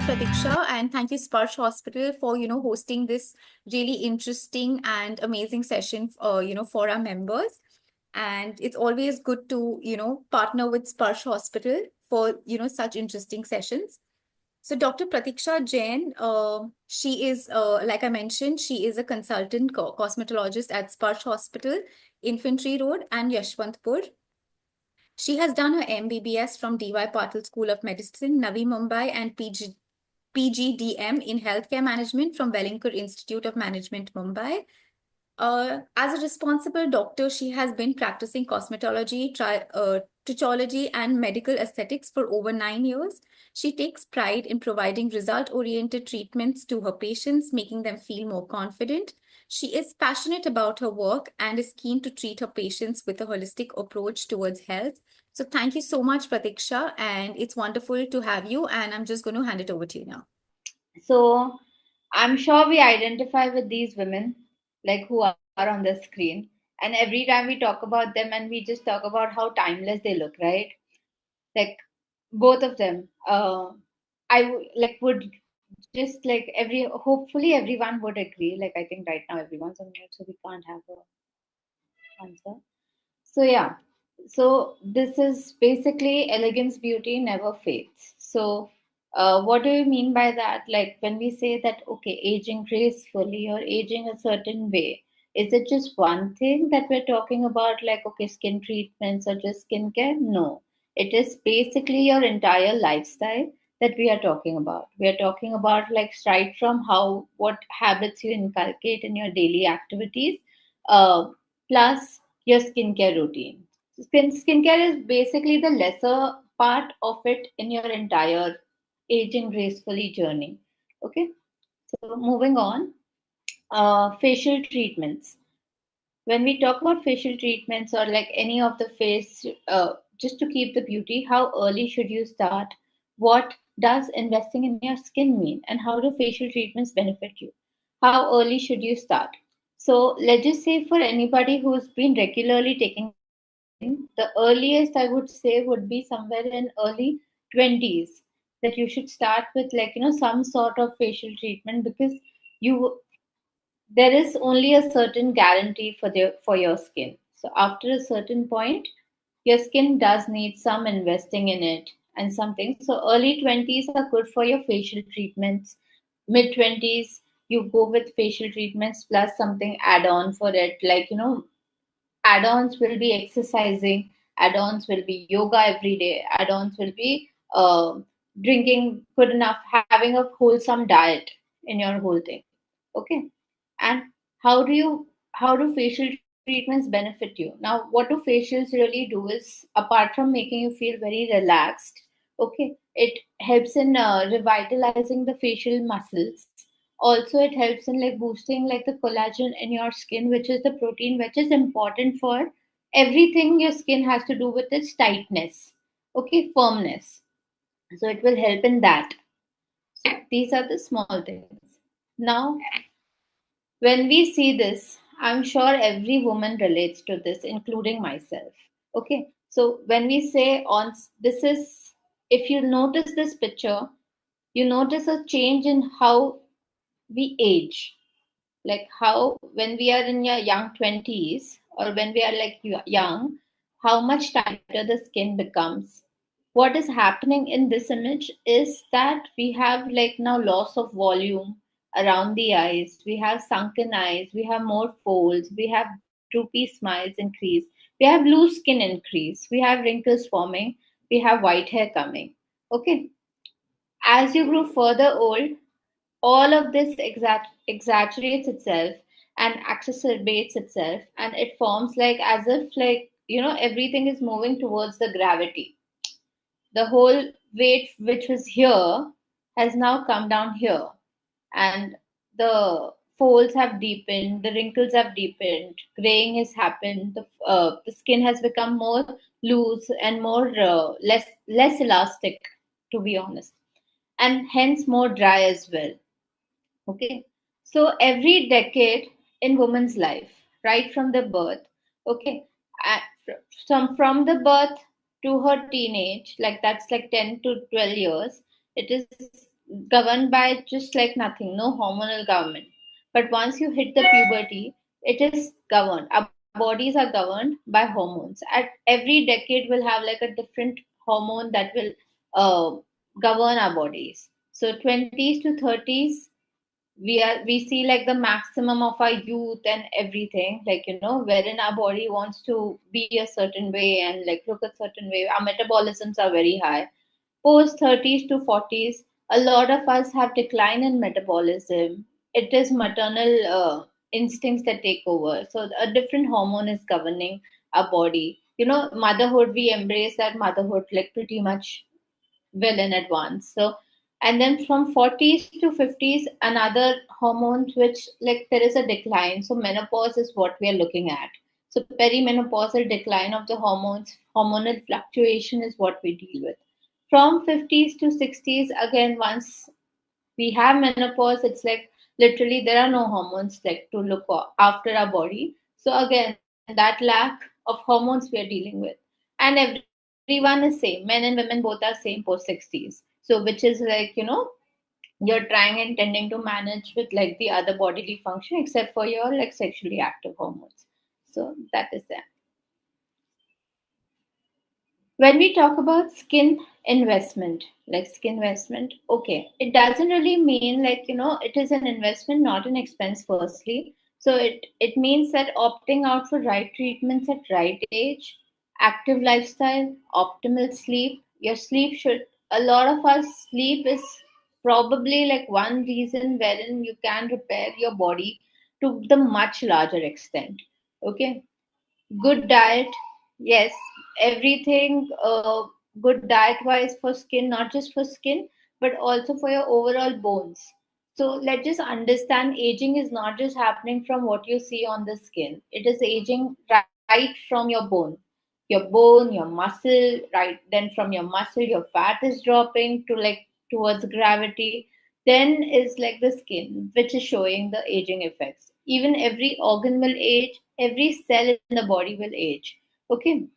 Pratiksha, and thank you, Sparsh Hospital, for hosting this really interesting and amazing session, for our members. And it's always good to partner with Sparsh Hospital for such interesting sessions. So Dr. Pratiksha Jain, she is, like I mentioned, she is a consultant cosmetologist at Sparsh Hospital, Infantry Road and Yashwantpur. She has done her MBBS from DY Patil School of Medicine, Navi Mumbai, and PGDM in Healthcare Management from Wellinger Institute of Management, Mumbai. As a responsible doctor, she has been practicing cosmetology, trichology, and medical aesthetics for over 9 years. She takes pride in providing result-oriented treatments to her patients, making them feel more confident. She is passionate about her work and is keen to treat her patients with a holistic approach towards health. So thank you so much, Pratiksha, and it's wonderful to have you. And I'm just going to hand it over to you now. So I'm sure we identify with these women, like who are on the screen. And every time we talk about them and we just talk about how timeless they look, right? Like both of them. Would just like hopefully everyone would agree. Like I think right now everyone's on mute, so we can't have a answer. So yeah, so this is basically elegance beauty never fades. So what do you mean by that? Like when we say that okay, aging gracefully or aging a certain way, is it just one thing that we're talking about? Like okay, skin treatments or just skincare? No, it is basically your entire lifestyle that we are talking about. We are talking about like right from how what habits you inculcate in your daily activities, plus your skincare routine. Skincare is basically the lesser part of it in your entire aging gracefully journey. Okay, so moving on, facial treatments. When we talk about facial treatments or like any of the face, just to keep the beauty, how early should you start? What does investing in your skin mean? And how do facial treatments benefit you? How early should you start? So let's just say for anybody who's been regularly taking care of their skin, the earliest I would say would be somewhere in early 20s, that you should start with like some sort of facial treatment, because you there is only a certain guarantee for your skin. So after a certain point, your skin does need some investing in it and something. So early 20s are good for your facial treatments. Mid 20s, you go with facial treatments plus something add on for it, like add-ons will be exercising, add-ons will be yoga every day, add-ons will be drinking good enough, having a wholesome diet in your whole thing. Okay. And how do facial treatments benefit you? Now, what do facials really do is, apart from making you feel very relaxed, okay, it helps in revitalizing the facial muscles. Also, it helps in like boosting like the collagen in your skin, which is the protein which is important for everything your skin has to do with its tightness, okay, firmness. So it will help in that. So these are the small things. Now, when we see this, I'm sure every woman relates to this, including myself. Okay, so when we say on this is, if you notice this picture, you notice a change in how we age. Like how when we are in your young 20s or when we are like young, how much tighter the skin becomes. What is happening in this image is that we have like now loss of volume around the eyes, we have sunken eyes, we have more folds, we have droopy smiles increase, we have loose skin increase, we have wrinkles forming, we have white hair coming. Okay, as you grow further old, all of this exaggerates itself and exacerbates itself, and it forms like as if like everything is moving towards the gravity. The whole weight which was here has now come down here, and the folds have deepened, the wrinkles have deepened, graying has happened, the skin has become more loose and more less elastic, to be honest, and hence more dry as well. Okay, so every decade in woman's life, right from the birth, okay, from the birth to her teenage, like that's like 10 to 12 years, it is governed by just like nothing, no hormonal government. But once you hit the puberty, it is governed. Our bodies are governed by hormones. At every decade, we'll have like a different hormone that will uh, govern our bodies. So 20s to 30s, we see like the maximum of our youth and everything, like wherein our body wants to be a certain way and like look a certain way. Our metabolisms are very high. Post 30s to 40s, a lot of us have decline in metabolism. It is maternal instincts that take over. So a different hormone is governing our body. Motherhood, we embrace that motherhood like pretty much well in advance. So, and then from 40s to 50s, another hormones which like there is a decline. So menopause is what we are looking at. So perimenopausal decline of the hormones, hormonal fluctuation is what we deal with. From 50s to 60s, again, once we have menopause, it's like literally there are no hormones like to look after our body. So again, that lack of hormones we are dealing with. And everyone is same, men and women both are same post 60s. So which is like you're trying and tending to manage with like the other bodily function except for your like sexually active hormones. So that is there. When we talk about skin investment, like skin investment, okay, it doesn't really mean like it is an investment, not an expense. Firstly, so it means that opting out for right treatments at right age, active lifestyle, optimal sleep. Your sleep should, a lot of us sleep is probably like one reason wherein you can repair your body to the much larger extent. Okay, good diet, yes, everything good diet wise for skin, not just for skin but also for your overall bones. So let's just understand, aging is not just happening from what you see on the skin, it is aging right from your bone, your muscle, right? Then from your muscle your fat is dropping to like towards gravity. Then is like the skin which is showing the aging effects. Even every organ will age, every cell in the body will age. Okay.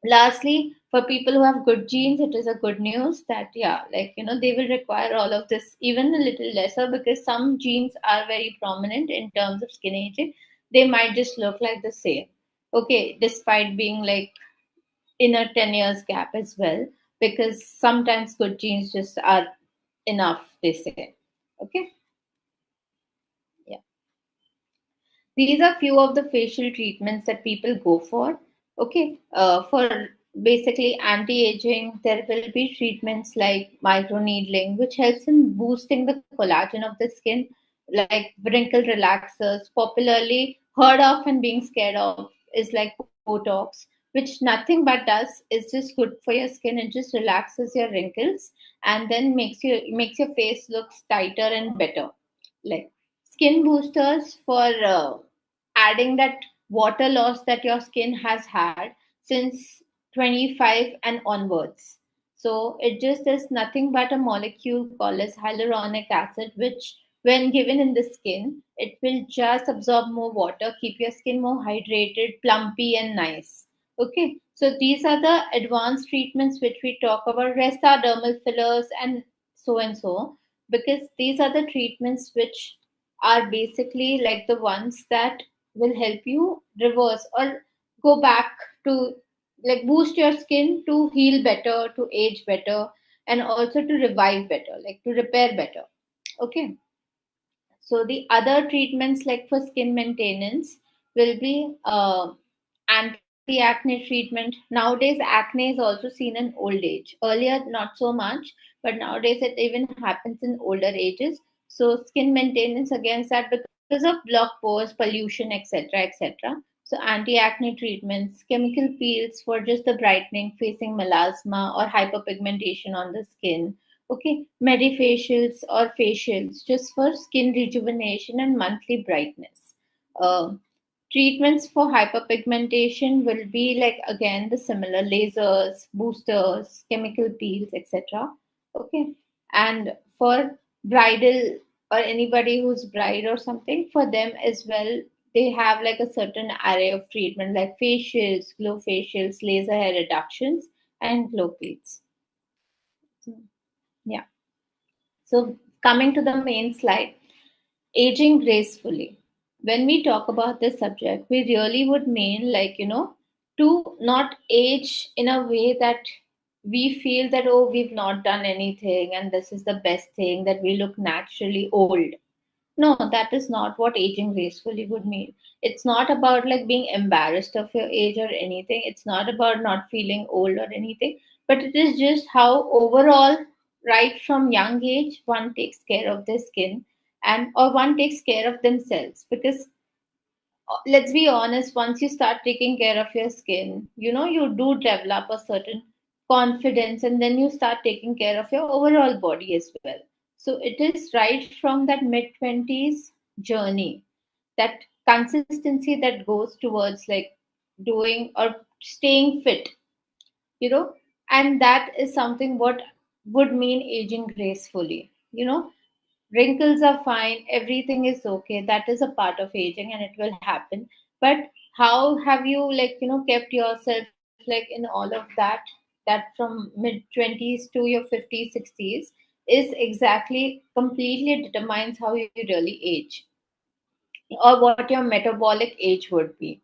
Lastly, for people who have good genes, it is a good news that yeah, like they will require all of this even a little lesser, because some genes are very prominent in terms of skin aging. They might just look like the same, okay, despite being like in a 10 years gap as well, because sometimes good genes just are enough, they say. Okay. Yeah. These are few of the facial treatments that people go for. Okay, for basically anti-aging, there will be treatments like microneedling, which helps in boosting the collagen of the skin, like wrinkle relaxers, popularly heard of and being scared of is like Botox, which nothing but does is just good for your skin. It just relaxes your wrinkles and then makes your face looks tighter and better. Like skin boosters for adding that water loss that your skin has had since 25 and onwards. So it just is nothing but a molecule called as hyaluronic acid, which when given in the skin, it will just absorb more water, keep your skin more hydrated, plumpy, and nice. Okay, so these are the advanced treatments which we talk about. Rest are dermal fillers and so, because these are the treatments which are basically like the ones that will help you reverse or go back to like boost your skin to heal better, to age better, and also to revive better, like to repair better. Okay. So the other treatments like for skin maintenance will be anti-acne treatment. Nowadays, acne is also seen in old age. Earlier, not so much, but nowadays it even happens in older ages. So skin maintenance against that because of blocked pores, pollution, etc., etc. So anti-acne treatments, chemical peels for just the brightening, facing melasma or hyperpigmentation on the skin. Okay, medifacials or facials just for skin rejuvenation and monthly brightness. Uh, Treatments for hyperpigmentation will be like again the similar lasers, boosters, chemical peels, etc. Okay, and for bridal or anybody who's bride or something, for them as well, they have like a certain array of treatment like facials, glow facials, laser hair reductions, and glow peels. Yeah. So, coming to the main slide, aging gracefully. When we talk about this subject, we really would mean, like, to not age in a way that we feel that, oh, we've not done anything and this is the best thing, that we look naturally old. No, that is not what aging gracefully would mean. It's not about like being embarrassed of your age or anything. It's not about not feeling old or anything, but it is just how overall, right from young age, one takes care of their skin and or one takes care of themselves. Because let's be honest, once you start taking care of your skin, you do develop a certain confidence, and then you start taking care of your overall body as well. So it is right from that mid 20s journey, that consistency that goes towards like doing or staying fit, you know and that is something what would mean aging gracefully. Wrinkles are fine, everything is okay, that is a part of aging and it will happen. But how have you, like, kept yourself like in all of that from mid 20s to your 50s 60s is exactly completely determines how you really age or what your metabolic age would be.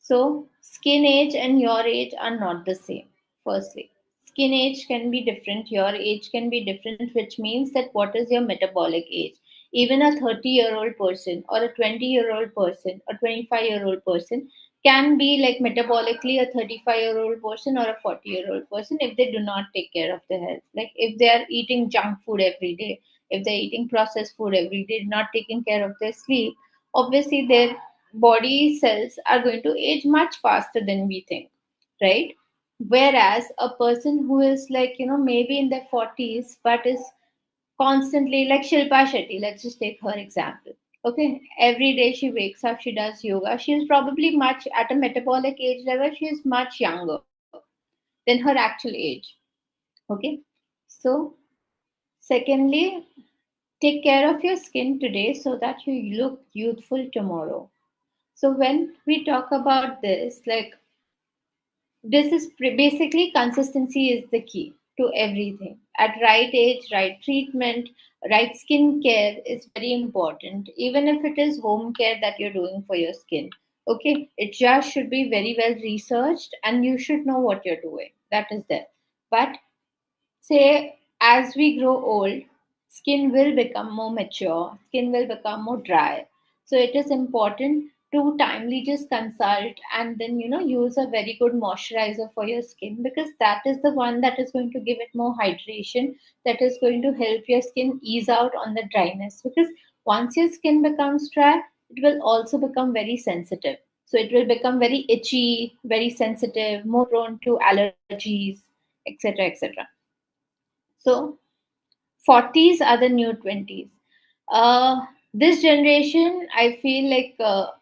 So, skin age and your age are not the same. Firstly, skin age can be different, your age can be different, which means that what is your metabolic age? Even a 30-year-old person, or a 20-year-old person, or 25-year-old person can be like metabolically a 35-year-old person or a 40-year-old person if they do not take care of their health. Like if they are eating junk food every day, if they're eating processed food every day, not taking care of their sleep, obviously their body cells are going to age much faster than we think, right? Whereas a person who is like, maybe in their 40s, but is constantly like Shilpa Shetty, let's just take her example. Okay, every day she wakes up, she does yoga. She is probably much at a metabolic age level, she is much younger than her actual age. Okay, so secondly, take care of your skin today so that you look youthful tomorrow. So when we talk about this, like this is basically consistency is the key to everything. At right age, right treatment, right skin care is very important. Even if it is home care that you're doing for your skin, okay, it just should be very well researched and you should know what you're doing. That is there. But say as we grow old, skin will become more mature, skin will become more dry. So it is important to timely just consult and then use a very good moisturizer for your skin, because that is the one that is going to give it more hydration, that is going to help your skin ease out on the dryness. Because once your skin becomes dry, it will also become very sensitive. So it will become very itchy, very sensitive, more prone to allergies, etc., etc. So 40s are the new 20s. This generation, I feel like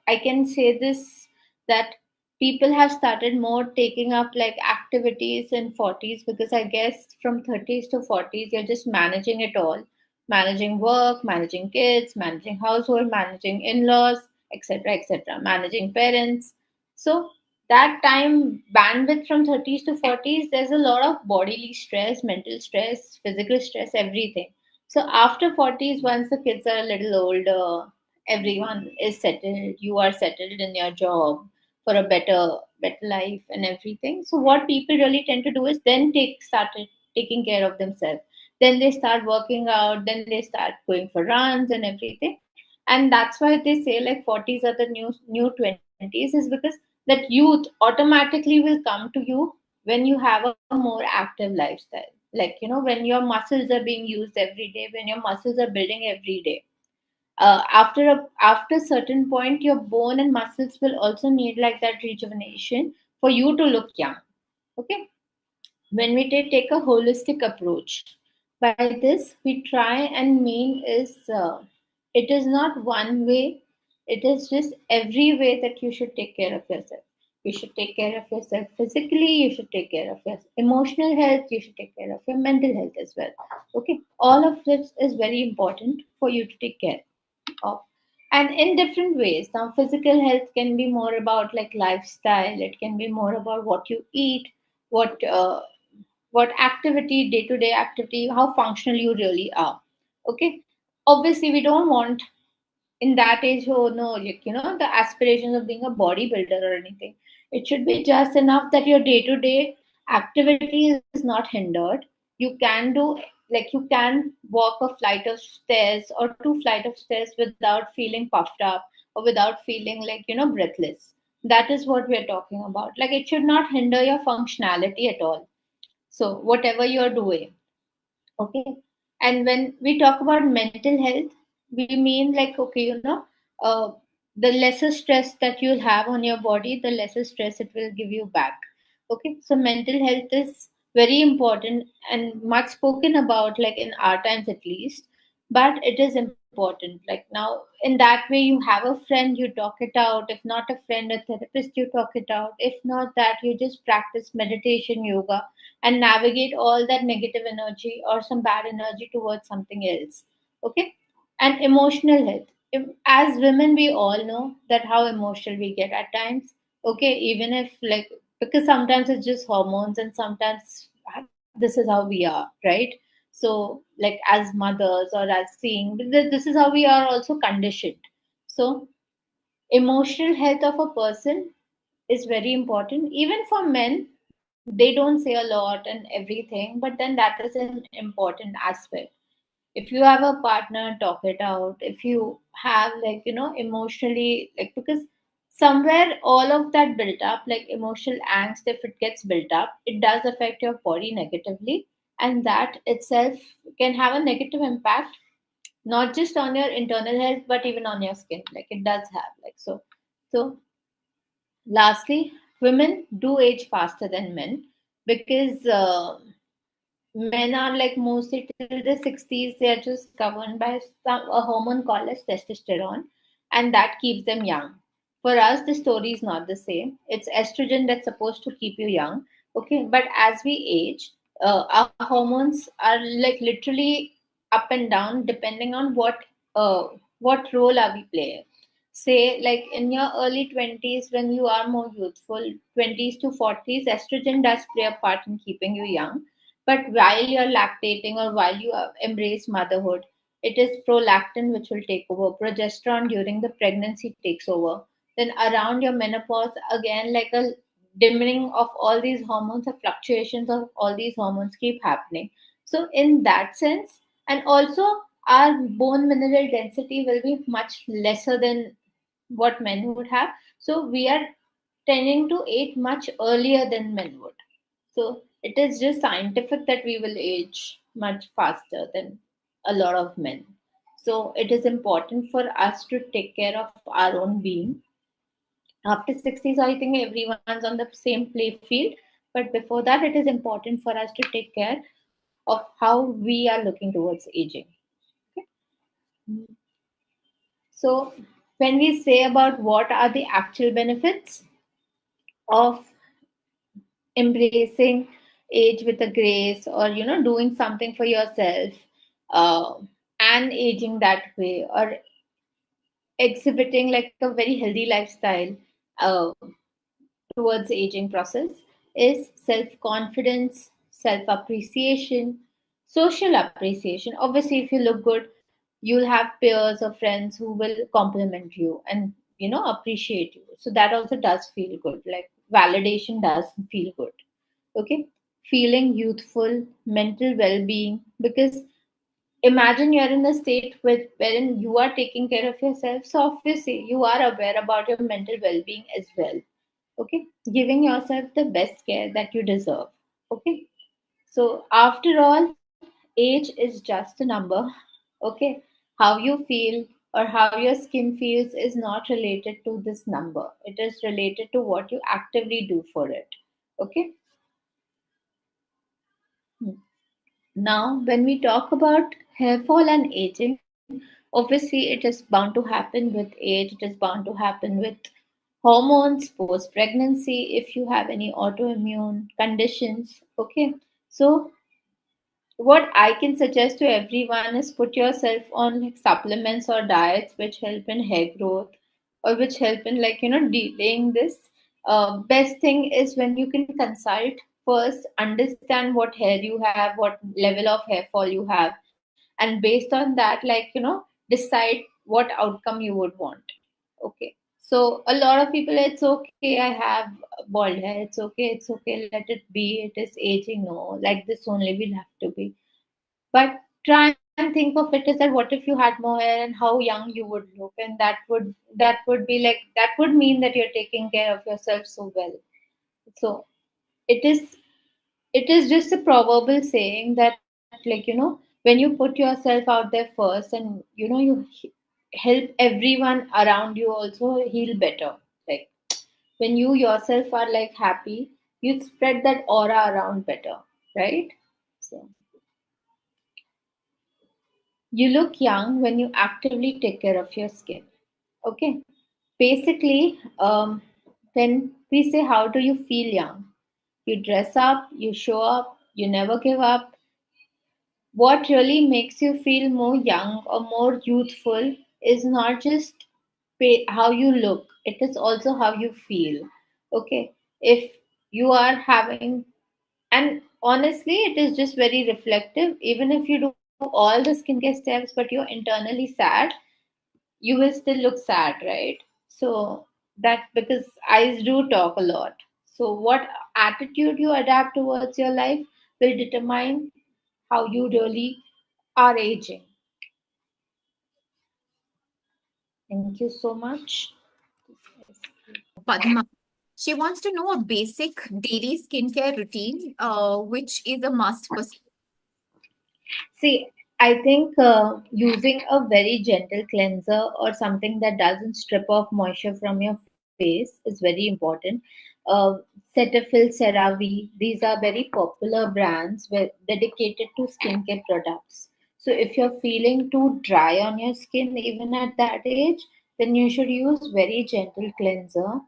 I can say this, that people have started more taking up like activities in 40s, because I guess from 30s to 40s, you're just managing it all, managing work, managing kids, managing household, managing in laws, etc., etc., managing parents. So that time bandwidth from 30s to 40s, there's a lot of bodily stress, mental stress, physical stress, everything. So after 40s, once the kids are a little older, everyone is settled, you are settled in your job for a better life and everything. So what people really tend to do is then take started taking care of themselves, then they start working out, then they start going for runs and everything. And that's why they say like 40s are the new 20s, is because that youth automatically will come to you when you have a more active lifestyle, like when your muscles are being used every day, when your muscles are building every day. After certain point, your bone and muscles will also need like that rejuvenation for you to look young. Okay, when we take a holistic approach, by this we try and mean is, it is not one way, it is just every way that you should take care of yourself. You should take care of yourself physically, you should take care of your emotional health, you should take care of your mental health as well. Okay, all of this is very important for you to take care of, and in different ways. Now physical health can be more about like lifestyle, it can be more about what you eat, what activity, day to day activity, how functional you really are. Okay, obviously we don't want in that age, oh no, like, the aspirations of being a bodybuilder or anything. It should be just enough that your day to day activity is not hindered. You can do, like, you can walk a flight of stairs or two flight of stairs without feeling puffed up or without feeling like, breathless. That is what we're talking about. Like, it should not hinder your functionality at all. So whatever you're doing. Okay. And when we talk about mental health, we mean like, okay, uh, the lesser stress that you'll have on your body, the lesser stress it will give you back. Okay. So mental health is very important and much spoken about, like in our times at least, but it is important. Like now, in that way, you have a friend, you talk it out. If not a friend, a therapist, you talk it out. If not that, you just practice meditation, yoga, and navigate all that negative energy or some bad energy towards something else. Okay. And emotional health, as women we all know that how emotional we get at times. Okay, even if like, because sometimes it's just hormones and sometimes this is how we are, right? So like as mothers or as seeing, this is how we are also conditioned. So emotional health of a person is very important. Even for men, they don't say a lot and everything, but then that is an important aspect. If you have a partner, talk it out. If you have, like, emotionally, like, because somewhere all of that built up, like emotional angst, if it gets built up, it does affect your body negatively. And that itself can have a negative impact, not just on your internal health, but even on your skin. Like it does have, like, so lastly, women do age faster than men because men are like mostly till the 60s, they are just governed by a hormone called as testosterone, and that keeps them young. For us, the story is not the same. It's estrogen that's supposed to keep you young. Okay, but as we age, our hormones are like literally up and down depending on uh, what role are we playing. Say like in your early 20s, when you are more youthful, 20s to 40s, estrogen does play a part in keeping you young. But while you're lactating or while you embrace motherhood, it is prolactin which will take over. Progesterone during the pregnancy takes over. Then around your menopause, again, like a dimming of all these hormones, the fluctuations of all these hormones keep happening. So, in that sense, and also our bone mineral density will be much lesser than what men would have. So, we are tending to age much earlier than men would. So it is just scientific that we will age much faster than a lot of men. So it is important for us to take care of our own being. After 60s, I think everyone's on the same play field. But before that, it is important for us to take care of how we are looking towards aging. Okay? So when we say about what are the actual benefits of embracing age with a grace, or doing something for yourself, uh, and aging that way, or exhibiting like a very healthy lifestyle uh, towards aging process, is self confidence, self appreciation, social appreciation. Obviously, if you look good, you'll have peers or friends who will compliment you and appreciate you. So that also does feel good. Like validation does feel good. Okay, feeling youthful, mental well-being, because imagine you're in a state with wherein you are taking care of yourself, so obviously you are aware about your mental well-being as well. Okay, giving yourself the best care that you deserve. Okay, so after all, age is just a number. Okay, how you feel or how your skin feels is not related to this number. It is related to what you actively do for it. Okay. Now, when we talk about hair fall and aging, obviously it is bound to happen with age, it is bound to happen with hormones, post pregnancy, if you have any autoimmune conditions. Okay, so what I can suggest to everyone is put yourself on like supplements or diets which help in hair growth or which help in like delaying this. Best thing is when you can consult first, understand what hair you have, what level of hair fall you have, and based on that, like, decide what outcome you would want. Okay. So a lot of people, it's okay, I have bald hair, it's okay, let it be, it is aging, no, like this only will have to be. But try and think of it as that what if you had more hair and how young you would look, and that would be like, that would mean that you're taking care of yourself so well. So it is just a proverbial saying that, like, when you put yourself out there first, and help everyone around you also heal better. Like, when you yourself are like happy, you spread that aura around better, right? So you look young when you actively take care of your skin. Okay. Basically, when we say how do you feel young, you dress up, you show up, you never give up. What really makes you feel more young or more youthful is not just how you look, it is also how you feel. Okay. If you are having, and honestly, it is just very reflective. Even if you do all the skincare steps, but you're internally sad, you will still look sad, right? So that, because eyes do talk a lot. So what attitude you adapt towards your life will determine how you really are aging. Thank you so much. Padma. She wants to know a basic daily skincare routine, which is a must for. See, I think using a very gentle cleanser or something that doesn't strip off moisture from your face is very important. Uh, Cetaphil, CeraVe, these are very popular brands dedicated to skincare products. So if you're feeling too dry on your skin, even at that age, then you should use very gentle cleanser.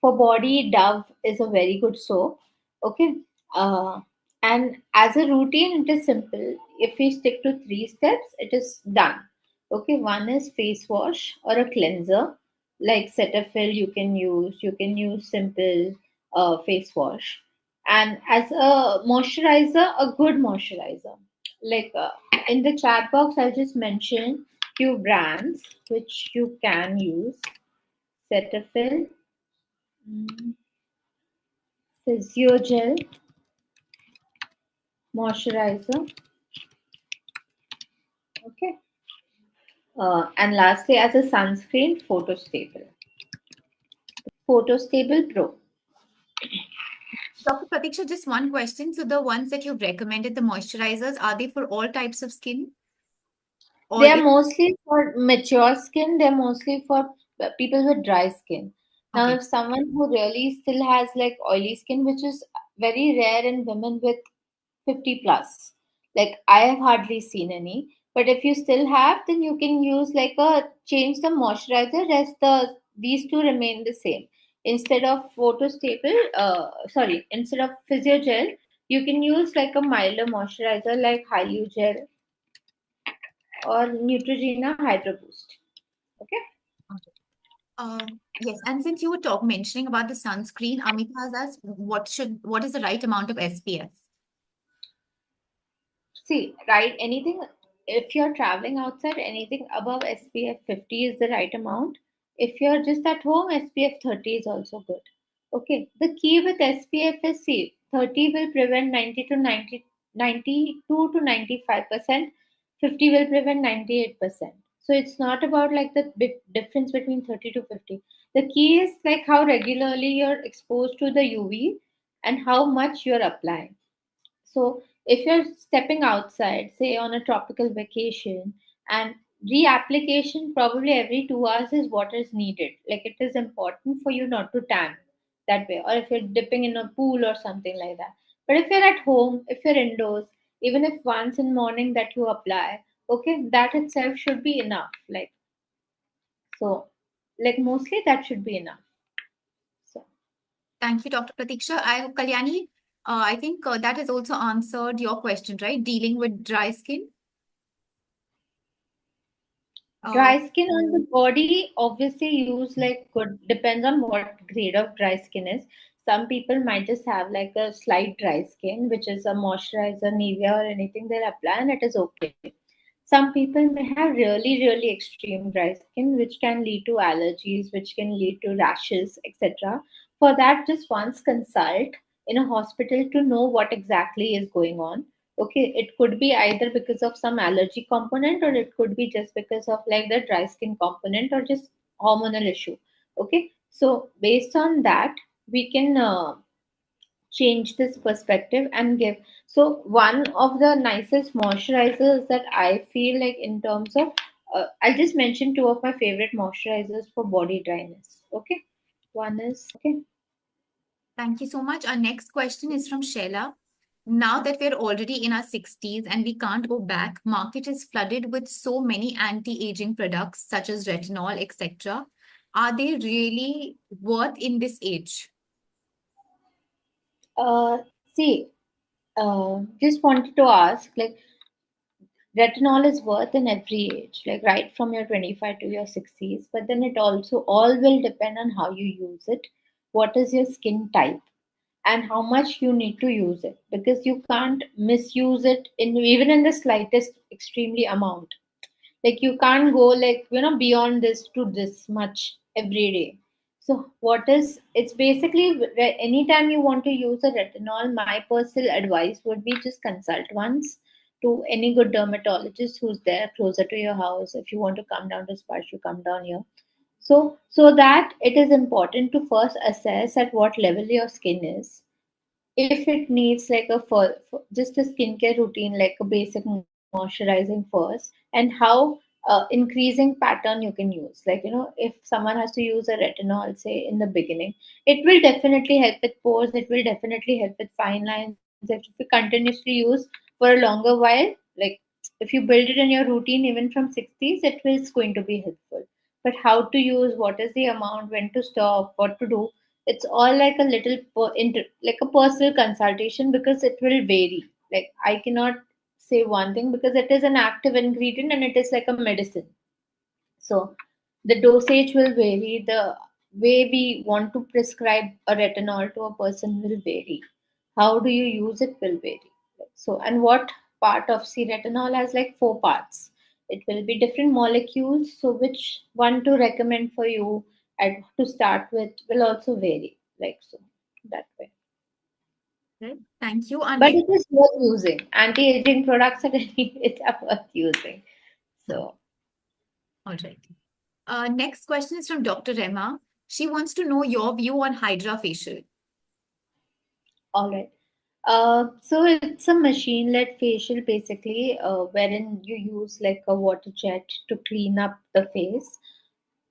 For body, Dove is a very good soap. Okay. Uh, and as a routine, it is simple. If we stick to three steps, it is done. Okay. One is face wash or a cleanser, like Cetaphil. You can use simple face wash. And as a moisturizer, a good moisturizer. Like, in the chat box, I'll just mention few brands which you can use. Cetaphil, mm, Physiogel moisturizer. Okay. And lastly, as a sunscreen, Photostable Pro. Dr. Pratiksha, just one question. So the ones that you've recommended, the moisturizers, are they for all types of skin? Or They are is mostly for mature skin. They're mostly for people with dry skin. Now, okay. if someone who really still has like oily skin, which is very rare in women with 50 plus, like I have hardly seen any. But if you still have, then you can use like a change the moisturizer. Rest these two remain the same. Instead of instead of Physiogel, you can use like a milder moisturizer like Hyalugel or Neutrogena Hydro Boost. Okay. Okay. Yes, and since you were mentioning about the sunscreen, Amita has asked what is the right amount of SPF? See, right, anything, if you're traveling outside, anything above SPF 50 is the right amount. If you're just at home, SPF 30 is also good. Okay, the key with SPF is, see, 30 will prevent 92 to 95%, 50 will prevent 98%. So it's not about like the big difference between 30 to 50. The key is like how regularly you're exposed to the UV and how much you're applying. So if you're stepping outside, say on a tropical vacation, and reapplication probably every 2 hours is what is needed. Like, it is important for you not to tan that way, or if you're dipping in a pool or something like that. But if you're at home, if you're indoors, even if once in morning that you apply, okay, that itself should be enough. So, like mostly that should be enough. So. Thank you, Dr. Pratiksha. Kalyani, I think that has also answered your question, right? Dealing with dry skin. Uh, Dry skin on the body, obviously use like good, depends on what grade of dry skin is. Some people might just have like a slight dry skin, which is a moisturizer, Nivea or anything they apply, and it is okay. Some people may have really, really extreme dry skin, which can lead to allergies, which can lead to rashes, etc. For that, just once consult in a hospital to know what exactly is going on. Okay, it could be either because of some allergy component, or it could be just because of like the dry skin component, or just hormonal issue. Okay, so based on that, we can change this perspective and give. So one of the nicest moisturizers that I feel like in terms of, I'll just mention two of my favorite moisturizers for body dryness. Okay, one is okay. Thank you so much. Our next question is from Sheila. Now that we're already in our 60s and we can't go back, market is flooded with so many anti-aging products such as retinol, etc. Are they really worth in this age? See, just wanted to ask, like, retinol is worth in every age, like right from your 25 to your 60s, but then it also all will depend on how you use it, what is your skin type, and how much you need to use it, because you can't misuse it in even in the slightest extremely amount. Like you can't go like beyond this to this much every day. So what is, it's basically anytime you want to use a retinol, my personal advice would be just consult once to any good dermatologist who's there closer to your house. If you want to come down to Sparsh, you come down here. So that it is important to first assess at what level your skin is, if it needs like just a skincare routine, like a basic moisturizing first, and how increasing pattern you can use. Like, if someone has to use a retinol, say in the beginning, it will definitely help with pores, it will definitely help with fine lines. If you continuously use for a longer while, like if you build it in your routine even from 60s, it is going to be helpful. But how to use, what is the amount, when to stop, what to do, it's all like a little like a personal consultation, because it will vary. Like I cannot say one thing, because it is an active ingredient and it is like a medicine. So the dosage will vary. The way we want to prescribe a retinol to a person will vary. How do you use it will vary. So, and what part of, see, retinol has like four parts. It will be different molecules. So, which one to recommend for you and to start with will also vary. Like so, that way. Right. Thank you. Our But next, it is worth using. Anti-aging products are it's worth using. no, So. all right. Next question is from Dr. Rema. She wants to know your view on Hydra facial. All right. So it's a machine-led facial basically, wherein you use like a water jet to clean up the face.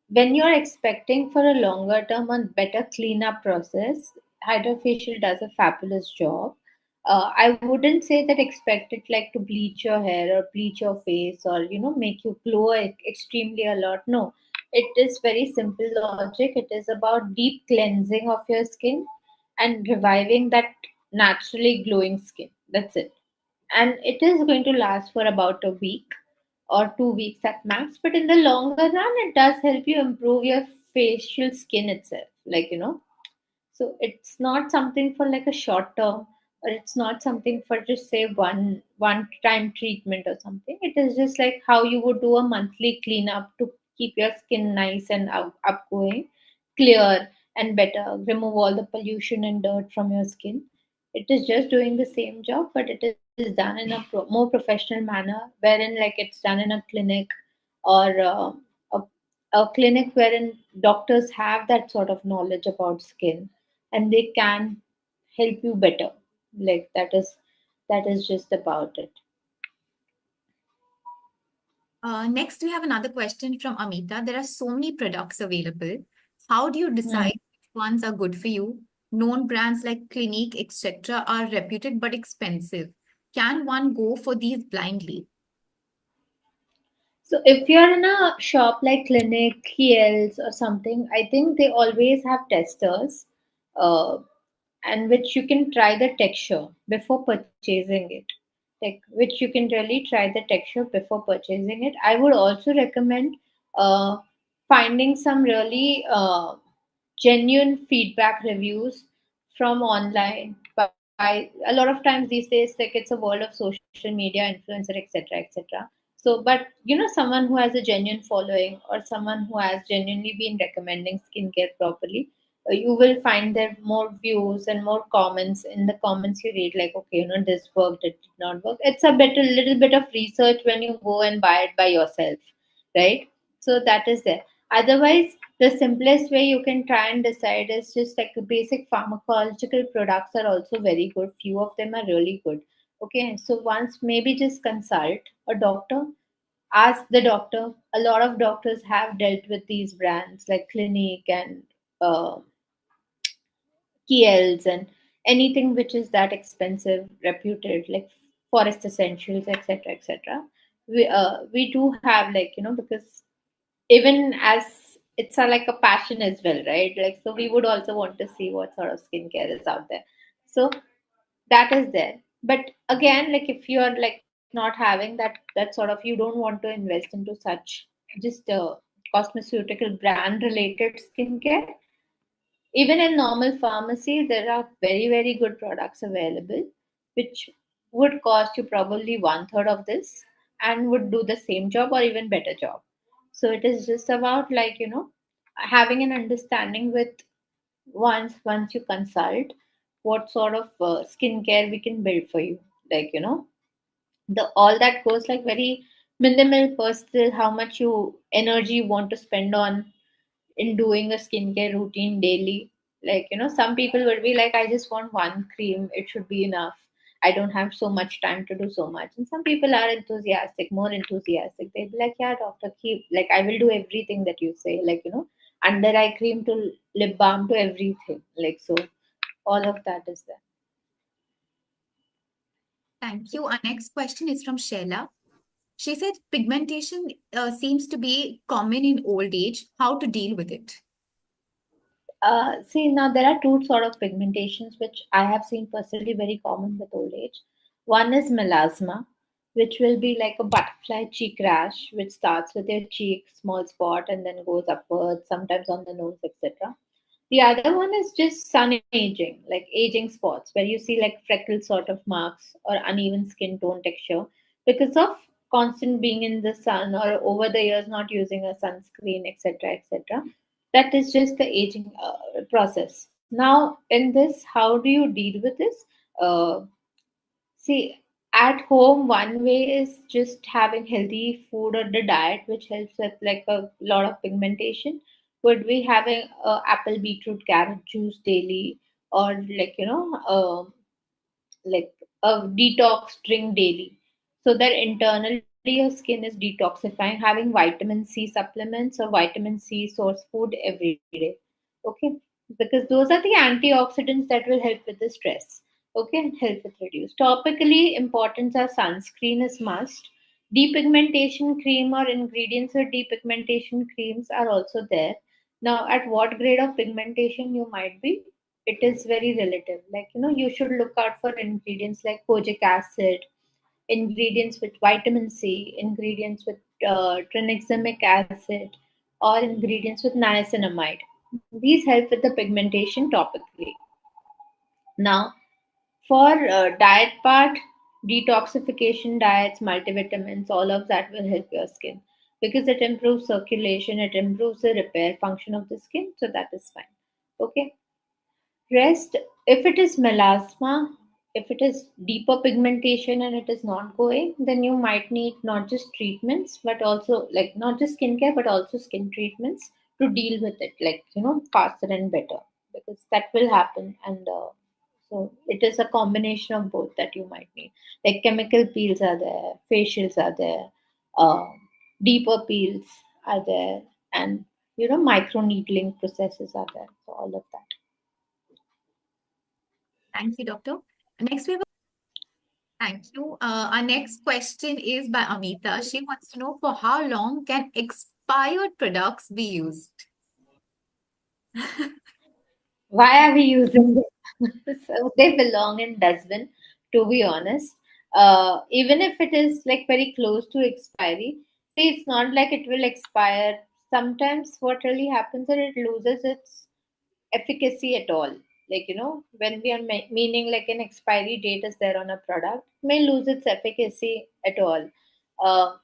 When you're expecting for a longer term and better cleanup process, hydrofacial does a fabulous job. I wouldn't say that expect it like to bleach your hair or bleach your face, or make you glow extremely a lot. No, it is very simple logic. It is about deep cleansing of your skin and reviving that naturally glowing skin. That's it. And it is going to last for about a week or 2 weeks at max. But in the longer run, it does help you improve your facial skin itself. Like, so it's not something for like a short term, or it's not something for just say one time treatment or something. It is just like how you would do a monthly cleanup to keep your skin nice and upgoing, clear and better, remove all the pollution and dirt from your skin. It is just doing the same job, but it is done in a more professional manner, wherein like it's done in a clinic, or a, a clinic wherein doctors have that sort of knowledge about skin, and they can help you better. Like that is just about it. Next, we have another question from Amita. There are so many products available. How do you decide which ones are good for you? Known brands like Clinique, etc., are reputed but expensive. Can one go for these blindly? So if you're in a shop like Clinic, Kiehl's or something, I think they always have testers, uh, and which you can try the texture before purchasing it. Like which you can really try the texture before purchasing it. I would also recommend uh, finding some really genuine feedback reviews from online. By a lot of times these days, like it's a world of social media influencer, etc., etc. So So, but you know, someone who has a genuine following or someone who has genuinely been recommending skincare properly, you will find there more views and more comments. In the comments you read like, okay, you know, this worked, it did not work. It's a bit, a little bit of research when you go and buy it by yourself, right? So that is there. Otherwise, the simplest way you can try and decide is just like the basic pharmacological products are also very good. Few of them are really good. Okay, so once maybe just consult a doctor, ask the doctor. A lot of doctors have dealt with these brands like Clinique and uh, Kiels and anything which is that expensive, reputed, like Forest Essentials, etc., etc. We do have, like, you know, because even as it's a, like a passion as well, right? Like, so we would also want to see what sort of skincare is out there. So that is there. But again, like if you are like not having that sort of, you don't want to invest into such just cosmeceutical brand related skincare. Even in normal pharmacy, there are very, very good products available, which would cost you probably one third of this and would do the same job or even better job. So it is just about, like, you know, having an understanding with once you consult what sort of skincare we can build for you. Like, you know, the all that goes like very minimal personal, how much you energy you want to spend on in doing a skincare routine daily. Like, you know, some people will be like, I just want one cream, it should be enough. I don't have so much time to do so much. And some people are enthusiastic, more enthusiastic. They'll be like, yeah, doctor, keep, like, I will do everything that you say. Like, you know, under eye cream to lip balm to everything. Like, so all of that is there. Thank you. Our next question is from Sheila. She said pigmentation seems to be common in old age. How to deal with it? See, now there are two sort of pigmentations which I have seen personally very common with old age. One is melasma, which will be like a butterfly cheek rash, which starts with your cheek, small spot, and then goes upwards, sometimes on the nose, etc. The other one is just sun aging, like aging spots, where you see like freckle sort of marks or uneven skin tone texture because of constant being in the sun or over the years not using a sunscreen, etc., etc. That is just the aging process. Now, in this, how do you deal with this? Uh, See, at home, one way is just having healthy food or the diet, which helps with like a lot of pigmentation. Would be having apple, beetroot, carrot juice daily, or like, you know, like a detox drink daily, so that internally your skin is detoxifying, having vitamin C supplements or vitamin C source food every day. Okay, because those are the antioxidants that will help with the stress. Okay, and help with reduce. Topically, importance of sunscreen is must. Depigmentation cream or ingredients for depigmentation creams are also there. Now, at what grade of pigmentation you might be, it is very relative. Like, you know, you should look out for ingredients like kojic acid, ingredients with vitamin C, ingredients with tranexamic acid, or ingredients with niacinamide. These help with the pigmentation topically. Now, for diet part, detoxification diets, multivitamins, all of that will help your skin because it improves circulation, it improves the repair function of the skin, so that is fine. Okay. Rest, if it is melasma, if it is deeper pigmentation and it is not going, then you might need not just treatments, but also like not just skincare, but also skin treatments to deal with it, like, you know, faster and better, because that will happen. And so it is a combination of both that you might need. Like chemical peels are there, facials are there, uh, deeper peels are there, and you know, micro needling processes are there. So all of that. Thank you, doctor. Next, we have thank you. Our next question is by Amita. She wants to know for how long can expired products be used? Why are we using them? So they belong in dustbin, to be honest. Even if it is like very close to expiry, see, it's not like it will expire. Sometimes what really happens is it loses its efficacy at all. Like, you know, when we are meaning like an expiry date is there on a product, may lose its efficacy at all. Uh,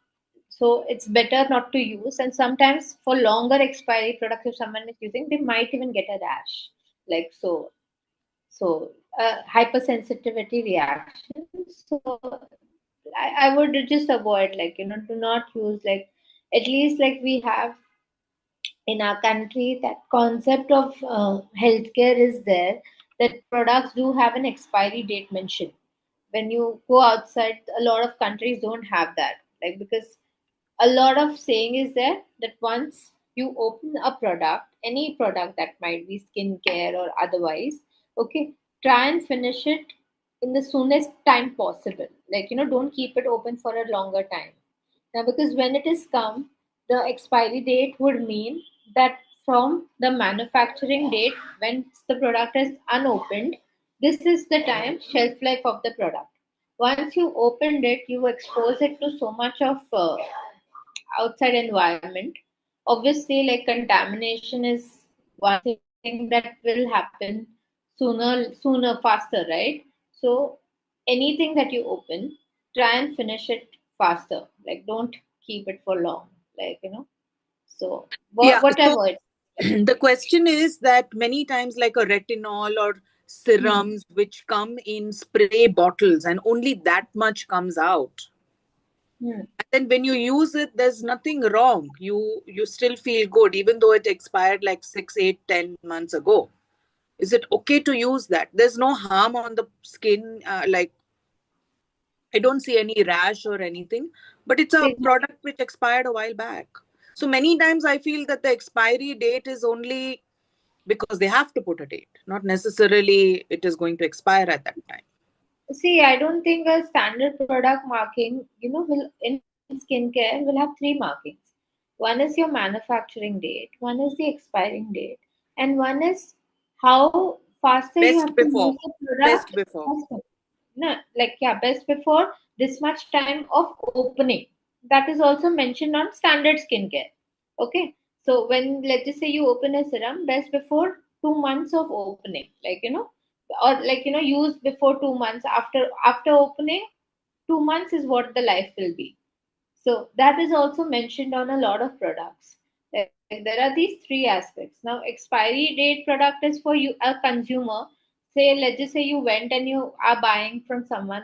So it's better not to use. And sometimes for longer expiry products, if someone is using, they might even get a rash. Like so, hypersensitivity reaction. So I would just avoid, like, do not use, like, at least, like, we have in our country that concept of healthcare is there, that products do have an expiry date mentioned. When you go outside, a lot of countries don't have that, like, because a lot of saying is there that once you open a product, any product that might be skincare or otherwise, okay, try and finish it in the soonest time possible. Like, don't keep it open for a longer time. Now, because when it is come, the expiry date would mean that from the manufacturing date, when the product is unopened, this is the time shelf life of the product. Once you opened it, you expose it to so much of outside environment. Obviously, like, contamination is one thing that will happen sooner faster, right? So anything that you open, try and finish it faster. Like, don't keep it for long. Like, so Yeah. So whatever. the question is that many times, like a retinol or Hmm. serums, which come in spray bottles, and only that much comes out. Hmm. And then when you use it, there's nothing wrong. You still feel good, even though it expired like 6, 8, 10 months ago. Is it okay to use that? There's no harm on the skin. Like, I don't see any rash or anything, but it's a product which expired a while back. So many times I feel that the expiry date is only because they have to put a date, not necessarily it is going to expire at that time. See, I don't think a standard product marking, will in skincare will have three markings. One is your manufacturing date, one is the expiring date, and one is how faster you Best have to before. use the product. Best before. No, like, yeah, best before this much time of opening. That is also mentioned on standard skincare. Okay, so when, let's just say, you open a serum, best before 2 months of opening, like, or, like, use before 2 months. After opening, 2 months is what the life will be. So that is also mentioned on a lot of products. Like, there are these three aspects. Now, expiry date product is for you, a consumer. Say, let's just say you went and you are buying from someone,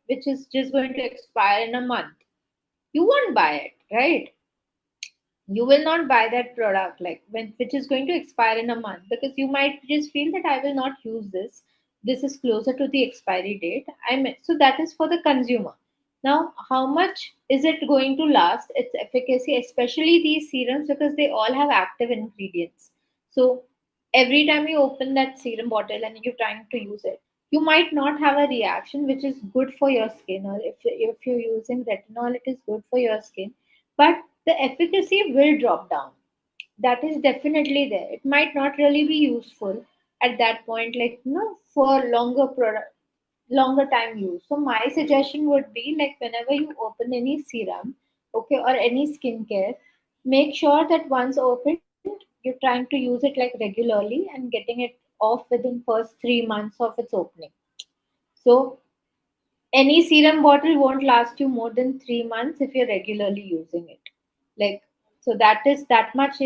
which is just going to expire in a month. You won't buy it, right? You will not buy that product, like, which is going to expire in a month, because you might just feel that I will not use this is closer to the expiry date. So that is for the consumer. Now, how much is it going to last, its efficacy, especially these serums, because they all have active ingredients. So every time you open that serum bottle and you're trying to use it, you might not have a reaction which is good for your skin. Or if you're using retinol, it is good for your skin, but the efficacy will drop down. That is definitely there. It might not really be useful at that point, like, for longer time use. So my suggestion would be, like, whenever you open any serum, okay, or any skincare, make sure that once opened, you're trying to use it, like, regularly, and getting it off within first 3 months of its opening. So any serum bottle won't last you more than 3 months if you're regularly using it. Like, so that much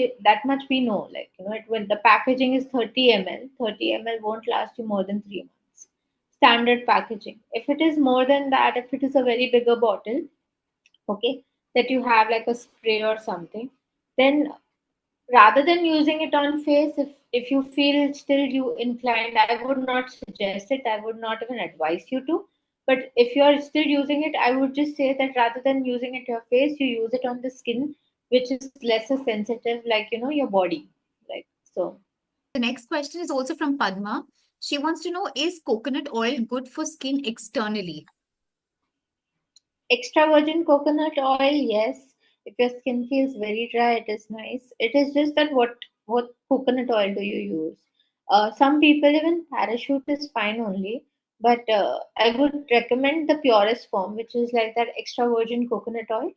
we know. Like, it when the packaging is 30 ml, 30 ml won't last you more than 3 months. Standard packaging. If it is more than that, if it is a very bigger bottle, okay, that you have like a spray or something, then rather than using it on face, if you feel still you inclined, I would not suggest it, I would not even advise you to. But if you are still using it, I would just say that rather than using it your face, you use it on the skin, which is lesser sensitive, like, your body, like, so. The next question is also from Padma. She wants to know, is coconut oil good for skin externally? Extra virgin coconut oil, yes. If your skin feels very dry, it is nice. It is just that what coconut oil do you use? Some people, even parachute is fine only, but I would recommend the purest form, which is like that extra virgin coconut oil.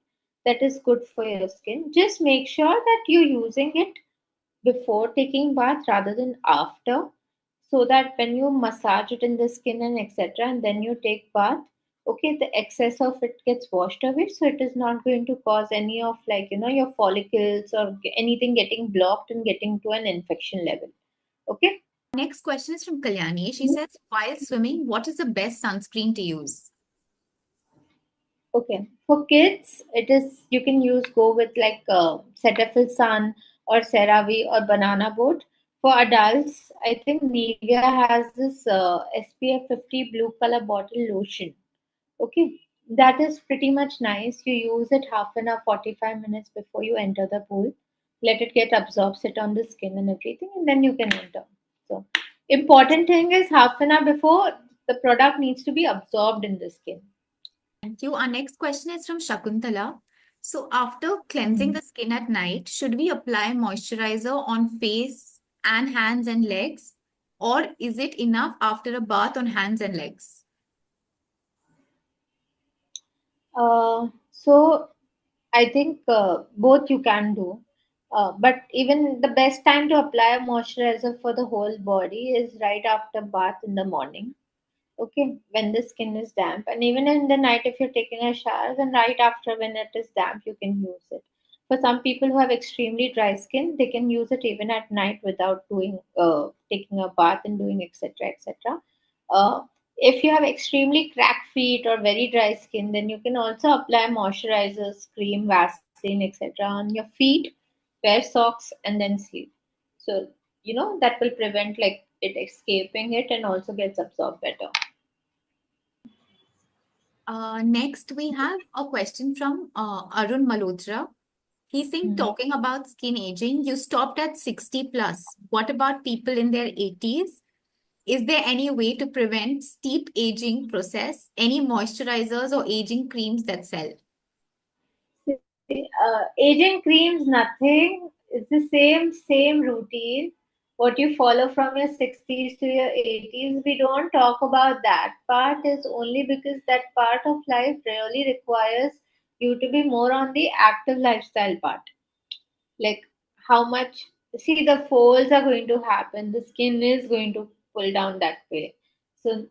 That is good for your skin. Just make sure that you're using it before taking bath rather than after, so that when you massage it in the skin and etc., and then you take bath, Okay, the excess of it gets washed away, so it is not going to cause any of, like, your follicles or anything getting blocked and getting to an infection level. Okay. Next question is from Kalyani. She says, while swimming, what is the best sunscreen to use? Okay, for kids, it is, you can use, go with like Cetaphil Sun or CeraVe or Banana Boat. For adults, I think Nivea has this SPF 50 blue color bottle lotion. Okay, that is pretty much nice. You use it half an hour, 45 minutes before you enter the pool. Let it get absorbed, sit on the skin and everything, and then you can enter. So, important thing is half an hour before the product needs to be absorbed in the skin. Thank you. Our next question is from Shakuntala. So, after cleansing the skin at night, should we apply moisturizer on face and hands and legs? Or is it enough after a bath on hands and legs? So I think both you can do. But even the best time to apply a moisturizer for the whole body is right after bath in the morning. Okay, when the skin is damp, and even in the night, if you're taking a shower, then right after when it is damp, you can use it. For some people who have extremely dry skin, they can use it even at night without doing taking a bath and doing etc. etc. Uh, if you have extremely cracked feet or very dry skin, then you can also apply moisturizers, cream, Vaseline, etc. on your feet, wear socks, and then sleep. So that will prevent like it escaping it and also gets absorbed better. Next, we have a question from Arun Malhotra. He's saying, Hmm. talking about skin aging, you stopped at 60 plus. What about people in their 80s? Is there any way to prevent steep aging process? Any moisturizers or aging creams that sell? See, aging creams, nothing. It's the same routine. What you follow from your 60s to your 80s, we don't talk about that part is only because that part of life really requires you to be more on the active lifestyle part. Like how much, see, the folds are going to happen, the skin is going to pull down that way. So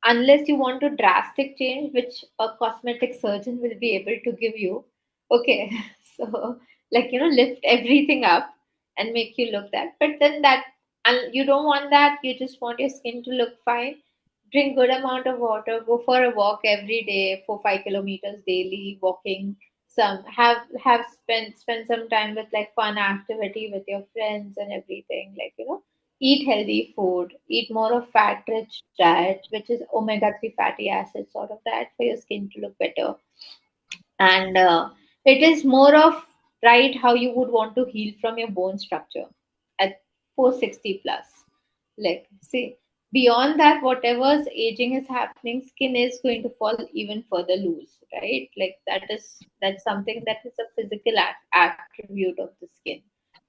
unless you want to drastic change, which a cosmetic surgeon will be able to give you. Okay, so like lift everything up and make you look that. But then that, and you don't want that. You just want your skin to look fine. Drink good amount of water. Go for a walk every day for 5 kilometers daily. Walking. Some have spend some time with like fun activity with your friends and everything. Like eat healthy food, eat more of fat rich diet, which is omega-3 fatty acids sort of diet for your skin to look better. And it is more of right how you would want to heal from your bone structure at 460 plus. Like, see, beyond that, whatever's aging is happening, skin is going to fall even further loose, right? Like that's something that is a physical attribute of the skin.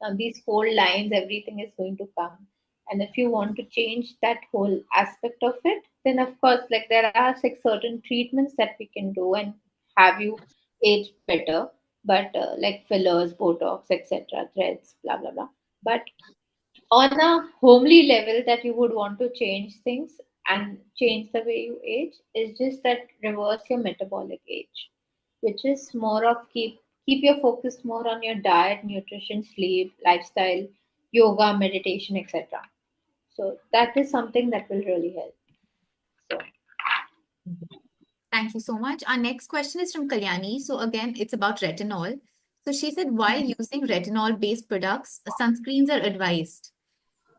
Now these fold lines, everything is going to come. And if you want to change that whole aspect of it, then of course, like there are like certain treatments that we can do and have you age better, but like fillers, Botox, etc., threads, blah blah blah. But on a homely level, that you would want to change things and change the way you age is just that reverse your metabolic age, which is more of keep your focus more on your diet, nutrition, sleep, lifestyle, yoga, meditation, etc. So that is something that will really help. So Thank you so much. Our next question is from Kalyani. So, again, it's about retinol. So, she said, while using retinol based products, sunscreens are advised.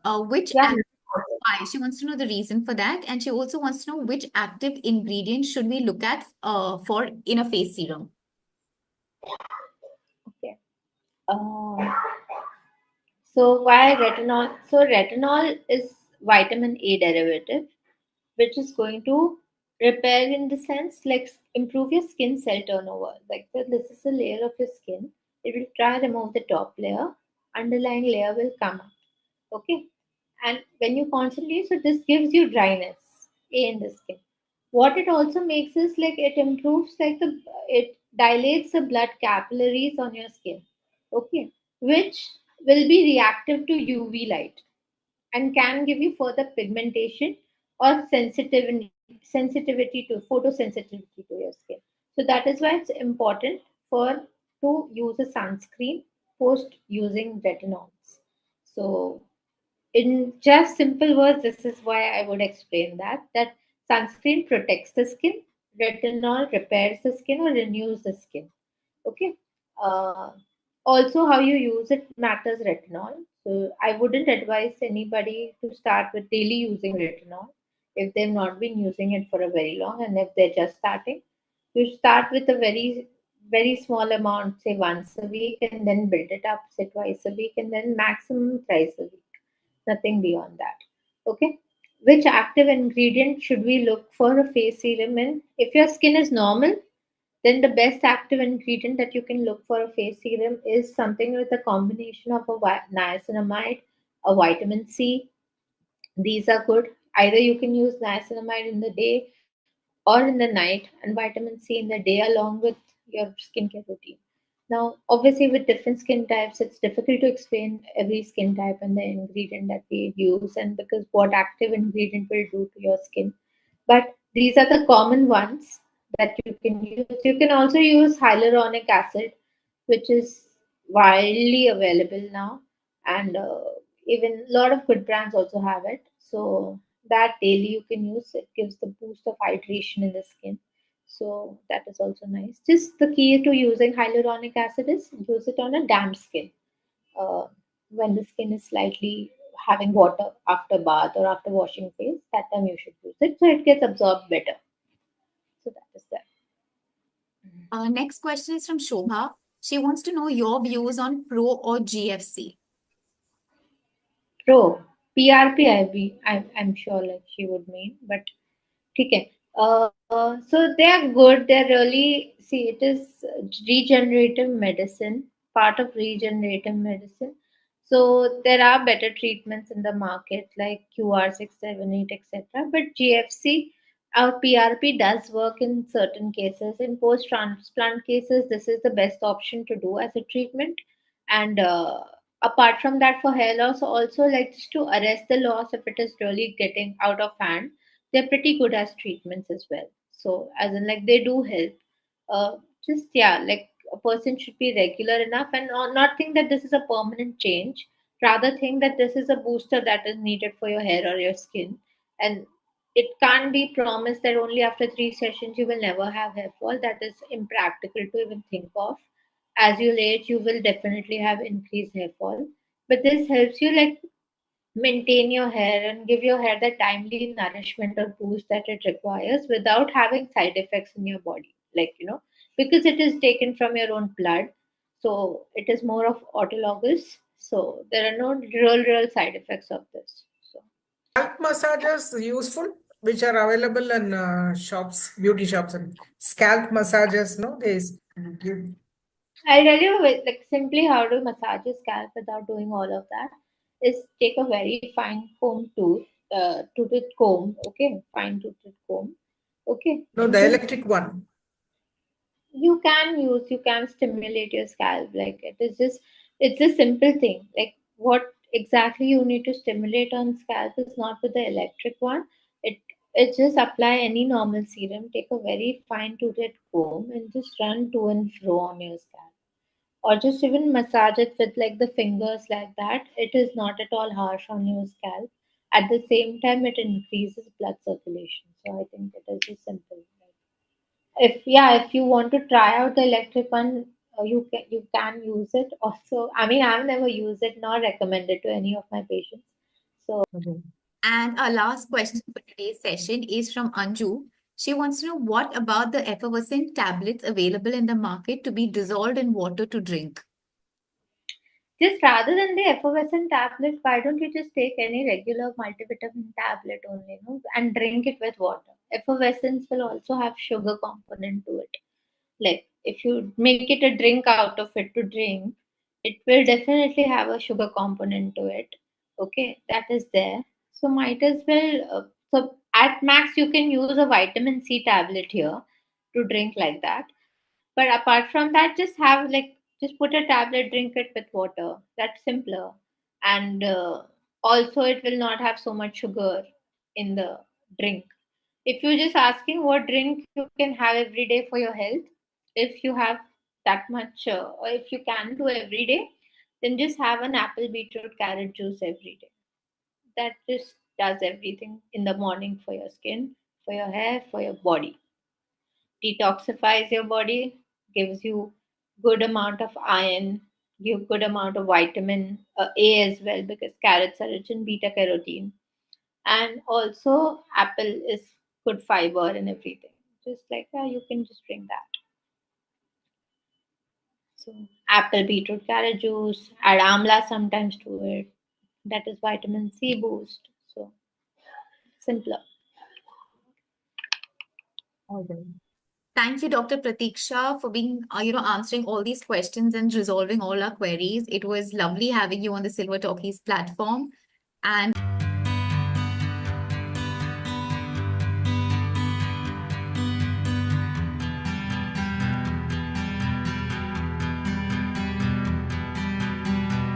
Which yeah. active, why? She wants to know the reason for that. And she also wants to know which active ingredient should we look at for in a face serum. Okay. Uh, so why retinol? So retinol is vitamin A derivative, which is going to repair in the sense like improve your skin cell turnover. Like this is a layer of your skin. It will try remove the top layer, underlying layer will come up. Okay, and when you constantly, so this gives you dryness in the skin. What it also makes is like it improves like it dilates the blood capillaries on your skin. Okay, which will be reactive to UV light and can give you further pigmentation or sensitivity sensitivity to photosensitivity to your skin. So that is why it's important for to use a sunscreen post using retinols. So in just simple words, this is why I would explain that sunscreen protects the skin, retinol repairs the skin or renews the skin. Okay. Uh, Also, how you use it matters retinol. So I wouldn't advise anybody to start with daily using retinol if they've not been using it for a very long, and if they're just starting. You start with a very small amount, say once a week, and then build it up, say twice a week, and then maximum thrice a week. Nothing beyond that. Okay. Which active ingredient should we look for a face serum in? If your skin is normal, then the best active ingredient that you can look for a face serum is something with a combination of a niacinamide, a vitamin C. These are good. Either you can use niacinamide in the day or in the night, and vitamin C in the day along with your skincare routine. Now, obviously, with different skin types, it's difficult to explain every skin type and the ingredient that we use, and because what active ingredient will do to your skin. But these are the common ones that you can use. You can also use hyaluronic acid, which is widely available now, and even a lot of good brands also have it. So that daily you can use. It gives the boost of hydration in the skin. So that is also nice. Just the key to using hyaluronic acid is use it on a damp skin. Uh, when the skin is slightly having water after bath or after washing face, that time you should use it so it gets absorbed better. So that is that. Next question is from Shobha. She wants to know your views on Pro or GFC. Pro PRP, I'm sure like she would mean, but okay. So they are good. They're really see it is regenerative medicine, part of regenerative medicine. So there are better treatments in the market like QR678, etc. But GFC or PRP does work in certain cases. In post transplant cases, this is the best option to do as a treatment. And apart from that, for hair loss, also like just to arrest the loss if it is really getting out of hand, they're pretty good as treatments as well. So as in like they do help. Uh, just yeah, like a person should be regular enough and not think that this is a permanent change. Rather think that this is a booster that is needed for your hair or your skin, and it can't be promised that only after 3 sessions you will never have hair fall. That is impractical to even think of. As you age, you will definitely have increased hair fall, but this helps you like maintain your hair and give your hair the timely nourishment or boost that it requires without having side effects in your body, like because it is taken from your own blood, so it is more of autologous, so there are no real side effects of this. So Scalp massages useful, which are available in shops, beauty shops, and scalp massages. No, they give. I'll tell you like simply how to massage your scalp without doing all of that is take a very fine toothed comb, okay, fine toothed comb, okay, No, and the just electric one. you can stimulate your scalp. Like it's a simple thing. Like what exactly you need to stimulate on scalp is not with the electric one. It just apply any normal serum, take a very fine toothed comb and just run to and fro on your scalp, or just even massage it with like the fingers like that. It is not at all harsh on your scalp. At the same time, it increases blood circulation. So I think it is just simple. If you want to try out the electric one, you can use it. Also, I mean, I've never used it nor recommended to any of my patients. So Okay. And our last question for today's session is from Anju. She wants to know what about the effervescent tablets available in the market to be dissolved in water to drink? just rather than the effervescent tablet, why don't you just take any regular multivitamin tablet only, and drink it with water? Effervescence will also have sugar component to it. Like if you make it a drink out of it to drink, it will definitely have a sugar component to it. Okay, that is there. So might as well. So at max, you can use a vitamin C tablet here to drink like that. But apart from that, just have like just put a tablet, drink it with water. That's simpler, and also it will not have so much sugar in the drink. If you're just asking what drink you can have every day for your health, if you have that much, or if you can do every day, then just have an apple, beetroot, carrot juice every day. That just does everything in the morning for your skin, for your hair, for your body. Detoxifies your body, gives you good amount of iron, give good amount of vitamin A as well, because carrots are rich in beta carotene, and also apple is good fiber and everything. Just like that, you can just drink that. So apple, beetroot, carrot juice, add amla sometimes to it. That is vitamin C boost. So simpler. All right. Thank you, Dr. Pratiksha, for being, answering all these questions and resolving all our queries. It was lovely having you on the Silver Talkies platform. And